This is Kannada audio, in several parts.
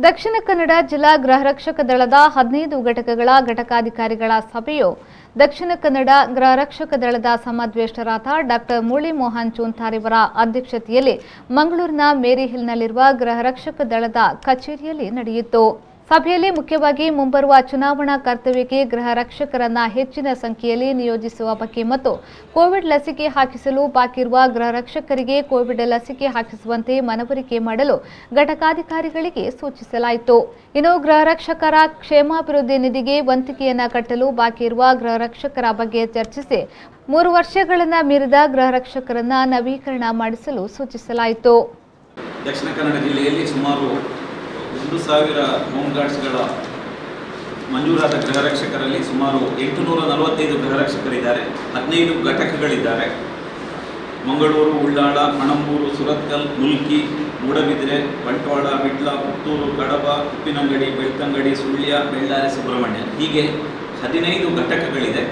ದಕ್ಷಿಣ ಕನ್ನಡ ಜಿಲ್ಲಾ ಗೃಹರಕ್ಷಕ ದಳದ 15 ಘಟಕಗಳ ಘಟಕಾಧಿಕಾರಿಗಳ ಸಭೆಯು ದಕ್ಷಿಣ ಕನ್ನಡ ಗೃಹರಕ್ಷಕ ದಳದ ಸಮಾದೇಷ್ಟರಾದ ಡಾಕ್ಟರ್ ಮುರಳಿ ಮೋಹನ್ ಚೂಂತಾರಿಯವರ ಅಧ್ಯಕ್ಷತೆಯಲ್ಲಿ ಮಂಗಳೂರಿನ ಮೇರಿ ಹಿಲ್ನಲ್ಲಿರುವ ಗೃಹರಕ್ಷಕ ದಳದ ಕಚೇರಿಯಲ್ಲಿ ನಡೆಯಿತು. ಸಭೆಯಲ್ಲಿ ಮುಖ್ಯವಾಗಿ ಮುಂಬರುವ ಚುನಾವಣಾ ಕರ್ತವ್ಯಕ್ಕೆ ಗೃಹ ರಕ್ಷಕರನ್ನ ಹೆಚ್ಚಿನ ಸಂಖ್ಯೆಯಲ್ಲಿ ನಿಯೋಜಿಸುವ ಬಗ್ಗೆ ಮತ್ತು ಕೋವಿಡ್ ಲಸಿಕೆ ಹಾಕಿಸಲು ಬಾಕಿ ಇರುವ ಗೃಹ ರಕ್ಷಕರಿಗೆ ಕೋವಿಡ್ ಲಸಿಕೆ ಹಾಕಿಸುವಂತೆ ಮನವರಿಕೆ ಮಾಡಲು ಘಟಕಾಧಿಕಾರಿಗಳಿಗೆ ಸೂಚಿಸಲಾಯಿತು. ಇನ್ನು ಗೃಹ ರಕ್ಷಕರ ಕ್ಷೇಮಾಭಿವೃದ್ಧಿ ನಿಧಿಗೆ ವಂತಿಗೆಯನ್ನ ಕಟ್ಟಲು ಬಾಕಿ ಇರುವ ಗೃಹ ರಕ್ಷಕರ ಬಗ್ಗೆ ಚರ್ಚಿಸಿ 3 ವರ್ಷಗಳನ್ನು ಮೀರಿದ ಗೃಹ ರಕ್ಷಕರನ್ನ ನವೀಕರಣ ಮಾಡಿಸಲು ಸೂಚಿಸಲಾಯಿತು. ದಕ್ಷಿಣ ಕನ್ನಡ ಜಿಲ್ಲೆಯಲ್ಲಿ ಸುಮಾರು 1,000 ಹೋಮ್ ಗಾರ್ಡ್ಸ್ಗಳ ಮಂಜೂರಾದ ಗೃಹರಕ್ಷಕರಲ್ಲಿ ಸುಮಾರು 845 ಗೃಹರಕ್ಷಕರಿದ್ದಾರೆ. 15 ಘಟಕಗಳಿದ್ದಾರೆ. ಮಂಗಳೂರು, ಉಳ್ಳಾಳ, ಪಣಂಬೂರು, ಸುರತ್ಕಲ್, ಮುಲ್ಕಿ, ಮೂಡಬಿದ್ರೆ, ಬಂಟ್ವಾಳ, ವಿಟ್ಲ, ಪುತ್ತೂರು, ಕಡಬ, ಉಪ್ಪಿನಂಗಡಿ, ಬೆಳ್ತಂಗಡಿ, ಸುಳ್ಯ, ಬೆಳ್ಳಾರೆ, ಸುಬ್ರಹ್ಮಣ್ಯ ಹೀಗೆ 15 ಘಟಕಗಳಿದೆ.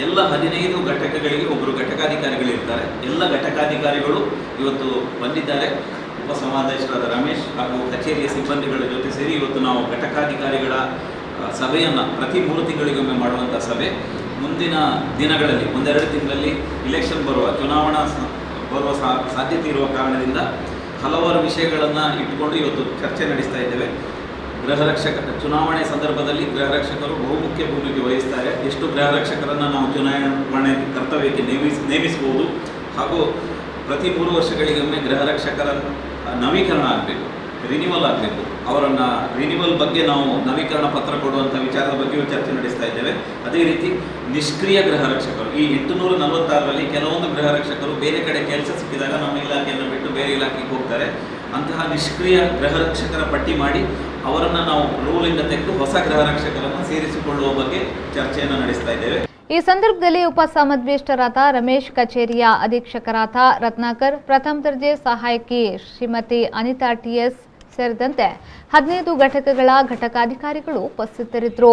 ಎಲ್ಲ 15 ಘಟಕಗಳಿಗೆ ಒಬ್ಬರು ಘಟಕಾಧಿಕಾರಿಗಳಿರ್ತಾರೆ. ಎಲ್ಲ ಘಟಕಾಧಿಕಾರಿಗಳು ಇವತ್ತು ಬಂದಿದ್ದಾರೆ. ಉಪಸಮಾದೇಶರಾದ ರಮೇಶ್ ಹಾಗೂ ಕಚೇರಿಯ ಸಿಬ್ಬಂದಿಗಳ ಜೊತೆ ಸೇರಿ ಇವತ್ತು ನಾವು ಘಟಕಾಧಿಕಾರಿಗಳ ಸಭೆಯನ್ನು ಪ್ರತಿ 3 ತಿಂಗಳಿಗೊಮ್ಮೆ ಮಾಡುವಂಥ ಸಭೆ. ಮುಂದಿನ ದಿನಗಳಲ್ಲಿ 1-2 ತಿಂಗಳಲ್ಲಿ ಇಲೆಕ್ಷನ್ ಚುನಾವಣಾ ಬರುವ ಸಾಧ್ಯತೆ ಇರುವ ಕಾರಣದಿಂದ ಹಲವಾರು ವಿಷಯಗಳನ್ನು ಇಟ್ಟುಕೊಂಡು ಇವತ್ತು ಚರ್ಚೆ ನಡೆಸ್ತಾ ಇದ್ದೇವೆ. ಚುನಾವಣೆ ಸಂದರ್ಭದಲ್ಲಿ ಗೃಹರಕ್ಷಕರು ಬಹುಮುಖ್ಯ ಭೂಮಿಕೆ ವಹಿಸ್ತಾರೆ. ಎಷ್ಟು ಗೃಹರಕ್ಷಕರನ್ನು ನಾವು ಚುನಾವಣೆ ಕರ್ತವ್ಯಕ್ಕೆ ನೇಮಿಸಬಹುದು ಹಾಗೂ ಪ್ರತಿ 3 ವರ್ಷಗಳಿಗೊಮ್ಮೆ ಗೃಹರಕ್ಷಕರ ನವೀಕರಣ ಆಗಬೇಕು, ರಿನಿವಲ್ ಆಗಬೇಕು. ಅವರನ್ನು ರಿನಿವಲ್ ಬಗ್ಗೆ ನಾವು ನವೀಕರಣ ಪತ್ರ ಕೊಡುವಂಥ ವಿಚಾರದ ಬಗ್ಗೆಯೂ ಚರ್ಚೆ ನಡೆಸ್ತಾ ಇದ್ದೇವೆ. ಅದೇ ರೀತಿ ನಿಷ್ಕ್ರಿಯ ಗೃಹರಕ್ಷಕರು ಈ 846ರಲ್ಲಿ ಕೆಲವೊಂದು ಗೃಹರಕ್ಷಕರು ಬೇರೆ ಕಡೆ ಕೆಲಸ ಸಿಕ್ಕಿದಾಗ ನಮ್ಮ ಇಲಾಖೆಯನ್ನು ಬಿಟ್ಟು ಬೇರೆ ಇಲಾಖೆಗೆ ಹೋಗ್ತಾರೆ. ಅಂತಹ ನಿಷ್ಕ್ರಿಯ ಗೃಹರಕ್ಷಕರ ಪಟ್ಟಿ ಮಾಡಿ ಅವರನ್ನು ನಾವು ರೂಲಿಂದ ತೆಗೆದು ಹೊಸ ಗೃಹರಕ್ಷಕರನ್ನು ಸೇರಿಸಿಕೊಳ್ಳುವ ಬಗ್ಗೆ ಚರ್ಚೆಯನ್ನು ನಡೆಸ್ತಾ ಇದ್ದೇವೆ. ಈ ಸಂದರ್ಭದಲ್ಲಿ ಉಪಸಮಾದೇಷ್ಟರಾದ ರಮೇಶ್, ಕಚೇರಿಯ ಅಧೀಕ್ಷಕರಾದ ರತ್ನಾಕರ್, ಪ್ರಥಮ ದರ್ಜೆ ಸಹಾಯಕಿ ಶ್ರೀಮತಿ ಅನಿತಾ ಟಿಎಸ್ ಸೇರಿದಂತೆ 15 ಘಟಕಗಳ ಘಟಕಾಧಿಕಾರಿಗಳು ಉಪಸ್ಥಿತರಿದ್ದರು.